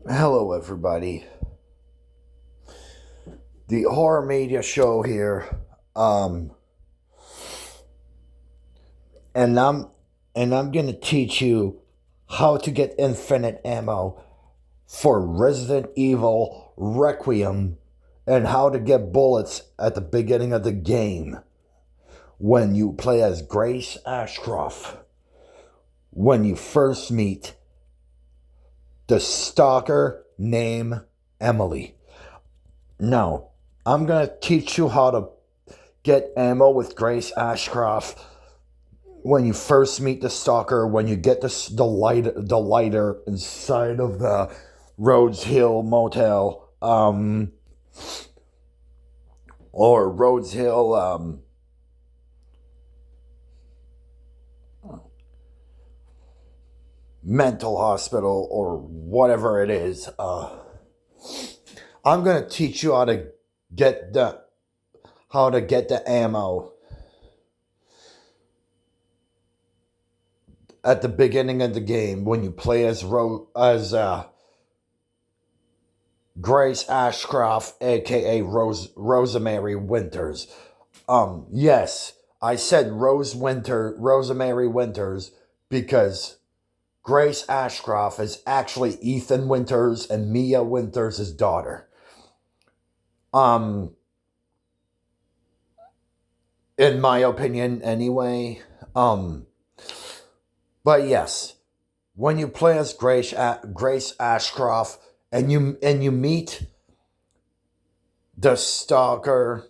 Hello, everybody. The horror media show here, um, and I'm gonna teach you how to get infinite ammo for Resident Evil Requiem, and how to get bullets at the beginning of the game when you play as Grace Ashcroft. When you first meet the stalker named Emily. Now, I'm gonna teach you how to get ammo with Grace Ashcroft when you first meet the stalker, when you get the lighter inside of the Rhodes Hill Motel, or Rhodes Hill mental hospital, or whatever it is. I'm gonna teach you get the how to get the ammo at the beginning of the game when you play as Grace Ashcroft, aka Rosemary Winters. Yes, I said Rosemary Winters, because Grace Ashcroft is actually Ethan Winters and Mia Winters' daughter. Um, in my opinion, anyway. But yes, when you play as Grace Ashcroft and you meet the stalker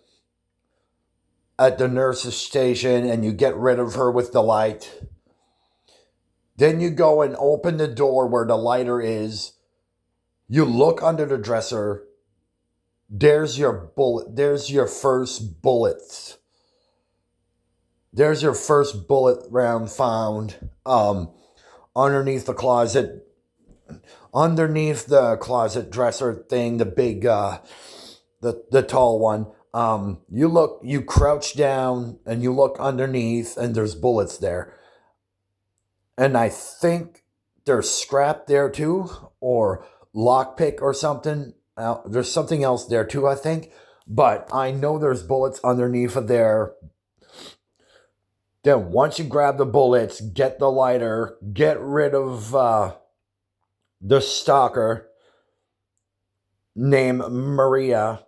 at the nurse's station and you get rid of her with the light, then you go and open the door where the lighter is. You look under the dresser. There's your bullet. There's your first bullets. There's your first bullet round found underneath the closet. Underneath the closet dresser thing, the big, the tall one. You crouch down and you look underneath, and there's bullets there. And I think there's scrap there too, or lockpick or something. There's something else there too, I think. But I know there's bullets underneath of there. Then once you grab the bullets, get the lighter, get rid of the stalker named Maria,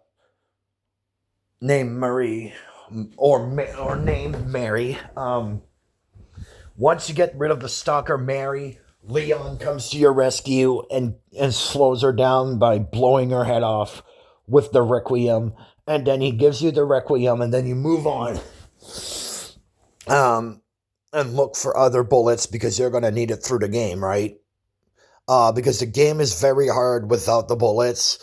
named Marie, or named Mary. Once you get rid of the stalker Mary, Leon comes to your rescue and slows her down by blowing her head off with the requiem, and then he gives you the requiem, and then you move on. Um, and look for other bullets because you're gonna need it through the game, right? Because the game is very hard without the bullets,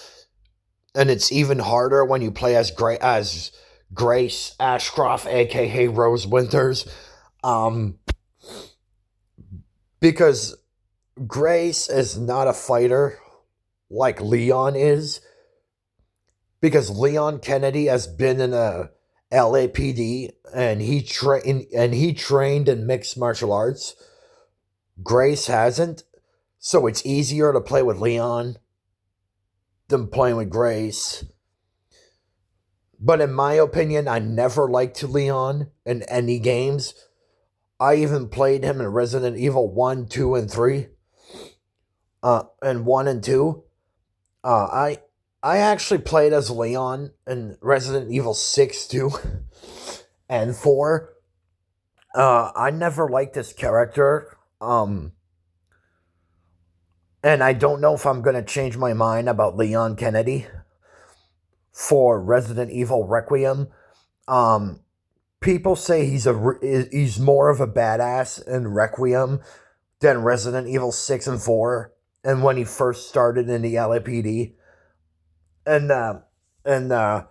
and it's even harder when you play as Grace Ashcroft, aka Rose Winters, um, because Grace is not a fighter like Leon is. Because Leon Kennedy has been in a LAPD and he trained in mixed martial arts. Grace hasn't, so it's easier to play with Leon than playing with Grace. But in my opinion, I never liked Leon in any games. I even played him in Resident Evil 1, 2, and 3. And 1 and 2. Uh, I I actually played as Leon in Resident Evil 6, 2, and 4. I never liked this character. And I don't know if I'm going to change my mind about Leon Kennedy for Resident Evil Requiem. Um, People say he's more of a badass in Requiem than Resident Evil 6 and 4, and when he first started in the LAPD. And and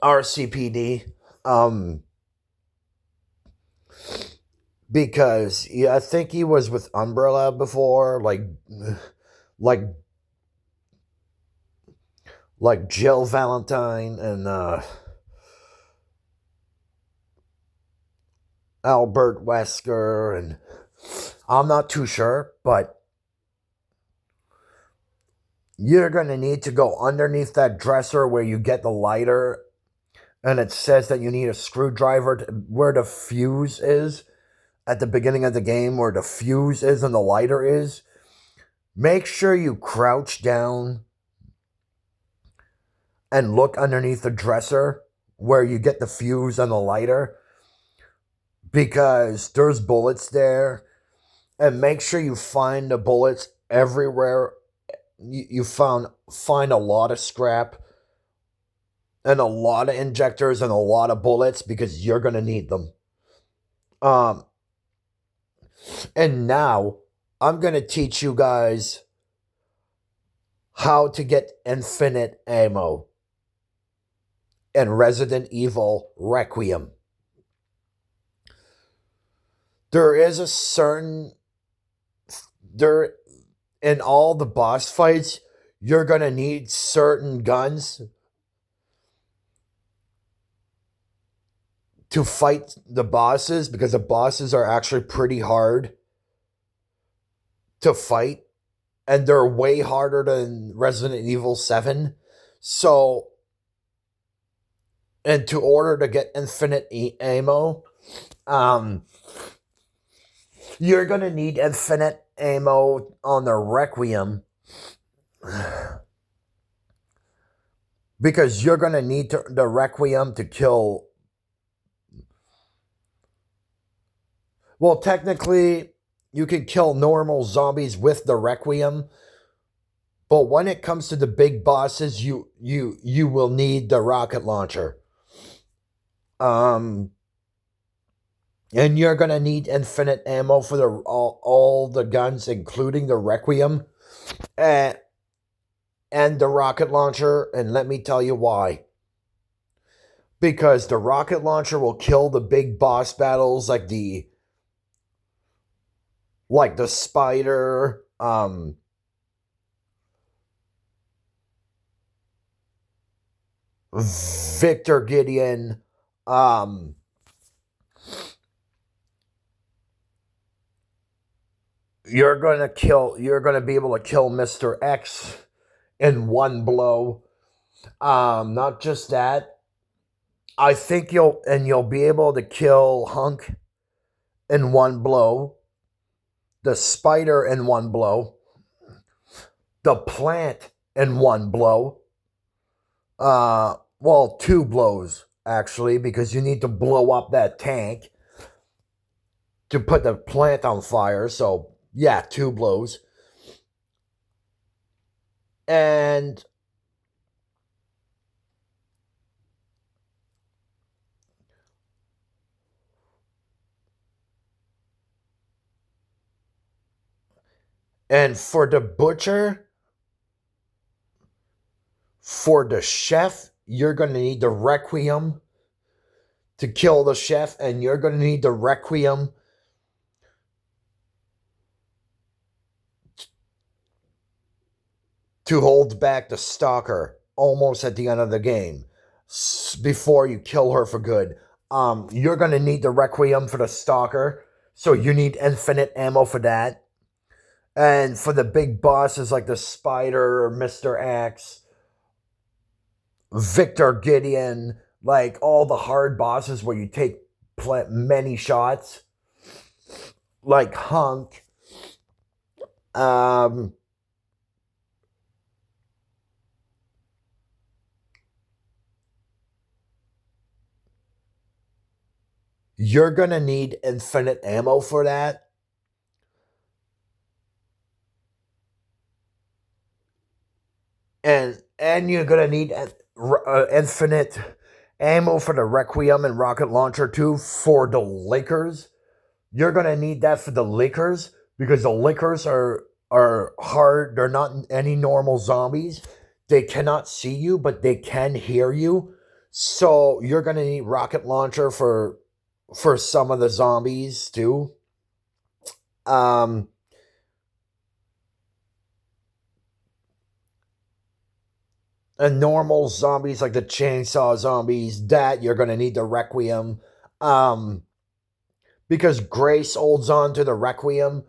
RCPD, um because yeah, I think he was with Umbrella before, like Jill Valentine and Albert Wesker, and I'm not too sure, but you're going to need to go underneath that dresser where you get the lighter, and it says that you need a screwdriver where the fuse is at the beginning of the game, where the fuse is and the lighter is. Make sure you crouch down and look underneath the dresser where you get the fuse and the lighter, because there's bullets there. And make sure you find the bullets everywhere. You find a lot of scrap and a lot of injectors and a lot of bullets, because you're gonna need them. Um, and now I'm gonna teach you guys how to get infinite ammo in Resident Evil Requiem. There is a certain there in all the boss fights, you're gonna need certain guns to fight the bosses, because the bosses are actually pretty hard to fight, and they're way harder than Resident Evil 7. So, and to order to get infinite ammo, you're gonna need infinite ammo on the Requiem, because you're gonna need the Requiem to kill. Well, technically, you can kill normal zombies with the Requiem, but when it comes to the big bosses, you will need the rocket launcher. And you're gonna need infinite ammo for all the guns, including the Requiem and the rocket launcher. And let me tell you why. Because the rocket launcher will kill the big boss battles, like the spider, Victor Gideon, you're gonna be able to kill Mr. X in one blow. Not just that, I think you'll be able to kill Hunk in one blow, the spider in one blow, the plant in one blow. Well, two blows, actually, because you need to blow up that tank to put the plant on fire. So, yeah, two blows. And for the butcher, for the chef, you're going to need the Requiem to kill the chef, and you're going to need the Requiem to hold back the stalker almost at the end of the game, before you kill her for good. You're going to need the Requiem for the stalker, so you need infinite ammo for that. And for the big bosses like the Spider or Mr. X, Victor Gideon, like all the hard bosses where you take many shots, like Hunk, you're going to need infinite ammo for that. And you're going to need infinite ammo for the Requiem and rocket launcher too, for the lickers. You're going to need that for the lickers, because the lickers are hard. They're not any normal zombies. They cannot see you, but they can hear you. So you're going to need rocket launcher for some of the zombies too. And normal zombies like the chainsaw zombies, that you're going to need the Requiem. Because Grace holds on to the Requiem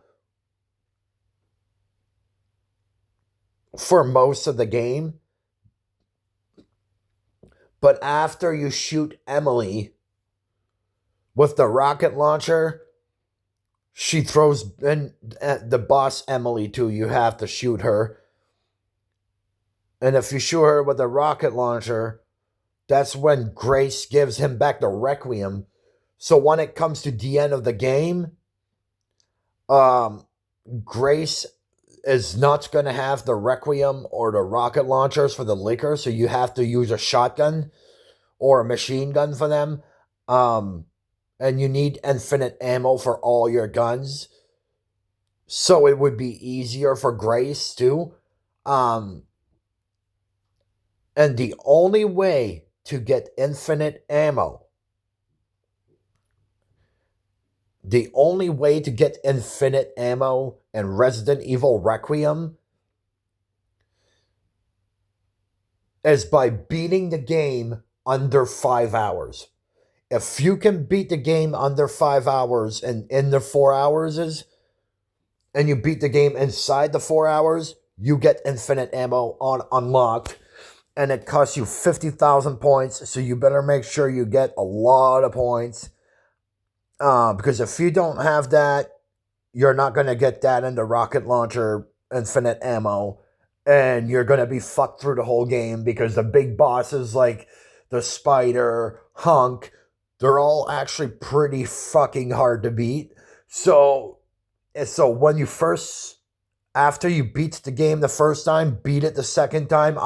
for most of the game. But after you shoot Emily with the rocket launcher, she throws in the boss Emily too. You have to shoot her. And if you shoot her with a rocket launcher, that's when Grace gives him back the requiem. So when it comes to the end of the game, um, Grace is not going to have the requiem or the rocket launchers for the liquor, so you have to use a shotgun or a machine gun for them. Um, and you need infinite ammo for all your guns. So it would be easier for Grace too. Um, and the only way to get infinite ammo, the only way to get infinite ammo in Resident Evil Requiem is by beating the game under 5 hours. If you can beat the game under 5 hours and in the 4 hours is, and you beat the game inside the 4 hours, you get infinite ammo on unlocked, and it costs you 50,000 points, so you better make sure you get a lot of points. Because if you don't have that, you're not going to get that in the rocket launcher infinite ammo, and you're going to be fucked through the whole game because the big bosses like the Spider, Hunk, they're all actually pretty fucking hard to beat. So when you first, after you beat the game the first time, beat it the second time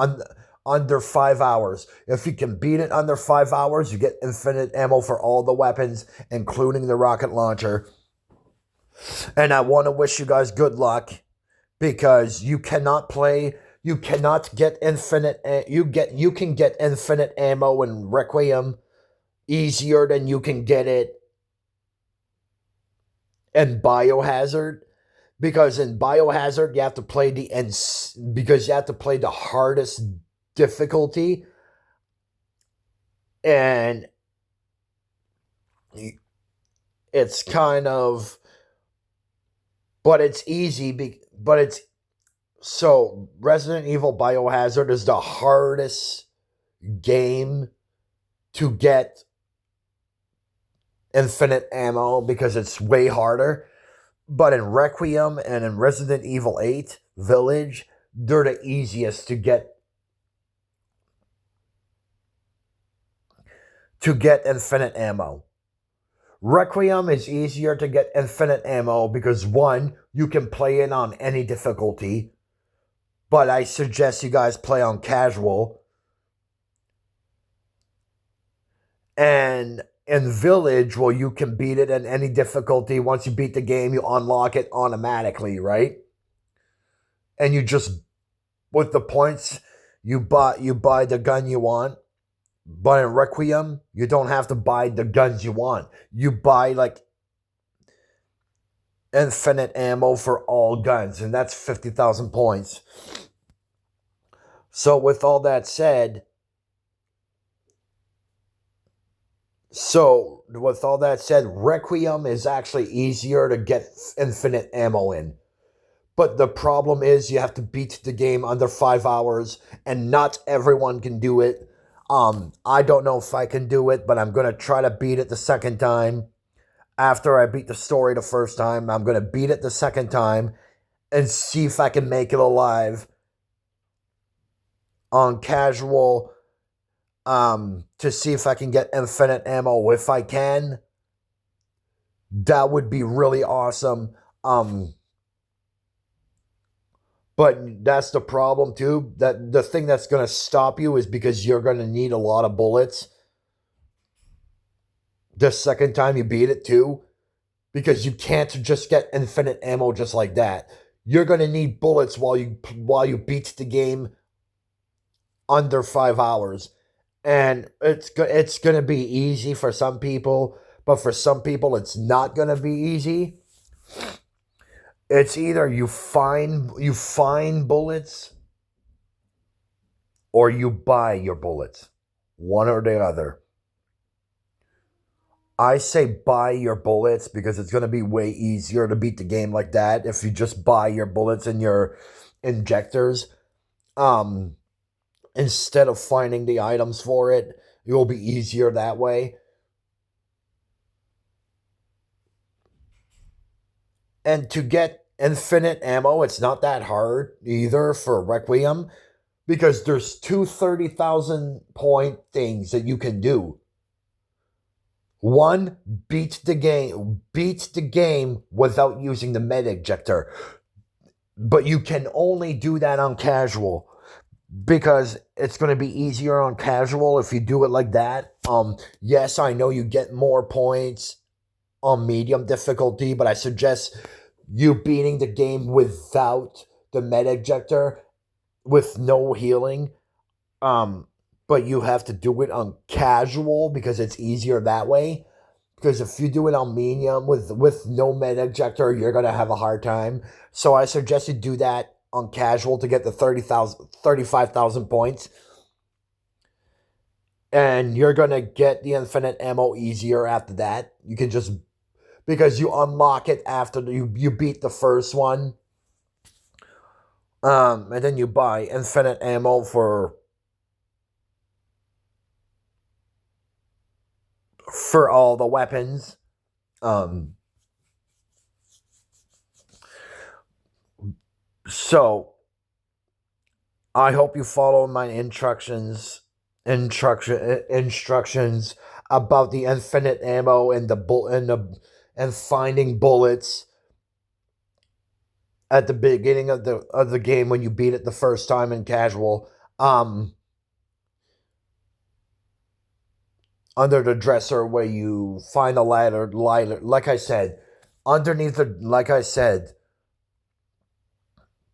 under 5 hours. If you can beat it under 5 hours, you get infinite ammo for all the weapons, including the rocket launcher. And I want to wish you guys good luck, because you cannot get infinite, you can get infinite ammo in Requiem easier than you can get it in Biohazard. Because in Biohazard, you have to play the hardest difficulty, and it's kind of, but it's easy. So Resident Evil Biohazard is the hardest game to get infinite ammo because it's way harder. But in Requiem and in Resident Evil 8 Village, they're the easiest to get infinite ammo. Requiem is easier to get infinite ammo because, one, you can play it on any difficulty, but I suggest you guys play on casual. And in Village, well, you can beat it in any difficulty. Once you beat the game, you unlock it automatically, right? And you just, with the points, you buy the gun you want. But in Requiem, you don't have to buy the guns you want. You buy like infinite ammo for all guns, and that's 50,000 points. So with all that said, Requiem is actually easier to get infinite ammo in. But the problem is you have to beat the game under 5 hours, and not everyone can do it. I don't know if I can do it, but I'm going to try to beat it the second time. After I beat the story the first time, I'm going to beat it the second time and see if I can make it alive on casual, to see if I can get infinite ammo. If I can, that would be really awesome. But that's the problem too. That the thing that's going to stop you is because you're going to need a lot of bullets the second time you beat it too. Because you can't just get infinite ammo just like that. You're going to need bullets while you beat the game under 5 hours. And it's going to be easy for some people, but for some people it's not going to be easy. It's either you find bullets or you buy your bullets. One or the other. I say buy your bullets because it's going to be way easier to beat the game like that if you just buy your bullets and your injectors. Um, instead of finding the items for it, it will be easier that way. And to get infinite ammo, it's not that hard either for Requiem because there's two 30,000 point things that you can do. One, beat the game without using the med ejector. But you can only do that on casual because it's going to be easier on casual if you do it like that. Yes, I know you get more points on medium difficulty, but I suggest you beating the game without the med ejector with no healing. Um, but you have to do it on casual because it's easier that way. Because if you do it on medium with no med ejector, you're gonna have a hard time. So I suggest you do that on casual to get the 35,000 points. And you're gonna get the infinite ammo easier after that. You can just because you unlock it after you beat the first one. And then you buy infinite ammo for all the weapons. Um, so I hope you follow my instructions about the infinite ammo and and finding bullets at the beginning of the game when you beat it the first time in casual. Under the dresser where you find a ladder, like I said, like I said,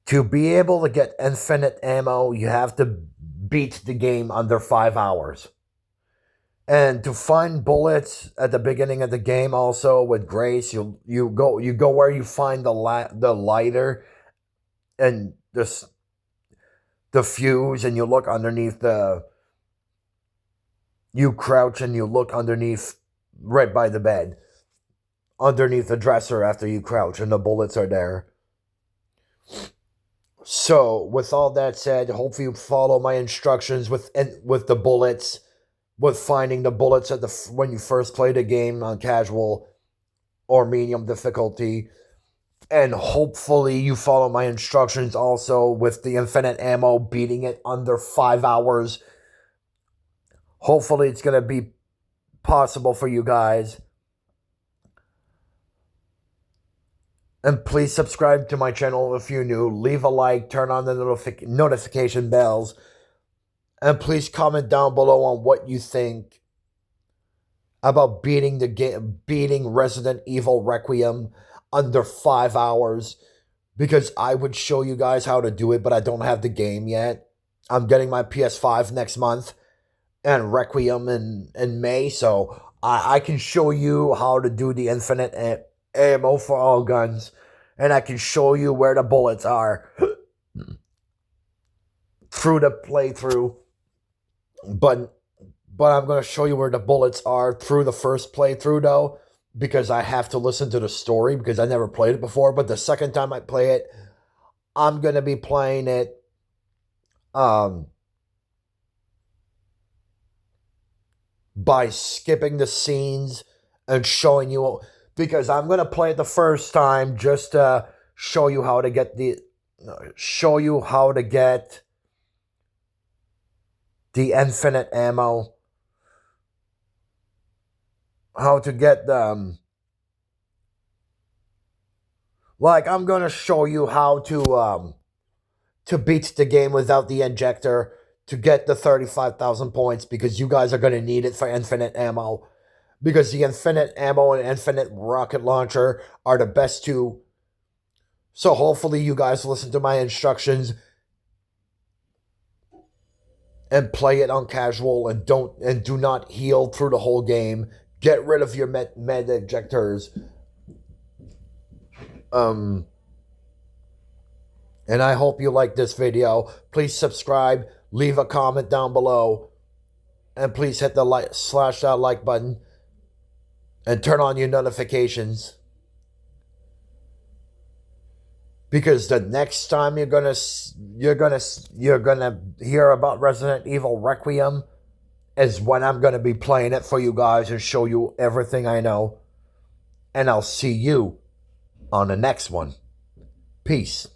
to be able to get infinite ammo, you have to beat the game under 5 hours. And to find bullets at the beginning of the game, also with Grace, you go where you find the lighter and the fuse, and you look underneath you crouch and you look underneath right by the bed, underneath the dresser after you crouch, and the bullets are there. So, with all that said, hopefully you follow my instructions with the bullets, with finding the bullets at when you first play the game on casual or medium difficulty, and hopefully you follow my instructions also with the infinite ammo, beating it under 5 hours. Hopefully it's gonna be possible for you guys. And please subscribe to my channel if you're new. Leave a like, turn on the notification bells. And please comment down below on what you think about beating Resident Evil Requiem under 5 hours. Because I would show you guys how to do it, but I don't have the game yet. I'm getting my PS5 next month and Requiem in May, so I can show you how to do the infinite ammo for all guns, and I can show you where the bullets are through the playthrough. But I'm going to show you where the bullets are through the first playthrough, though, because I have to listen to the story because I never played it before. But the second time I play it, I'm going to be playing it by skipping the scenes and showing you, because I'm going to play it the first time just to show you how to get the infinite ammo, how to get them. Like, I'm going to show you how to beat the game without the injector to get the 35,000 points, because you guys are going to need it for infinite ammo. Because the infinite ammo and infinite rocket launcher are the best two. So hopefully you guys listen to my instructions and play it on casual and do not heal through the whole game. Get rid of your med ejectors. And I hope you like this video. Please subscribe, leave a comment down below, and please hit the slash that like button and turn on your notifications. because the next time you're gonna hear about Resident Evil Requiem is when I'm gonna be playing it for you guys and show you everything I know. And I'll see you on the next one. Peace.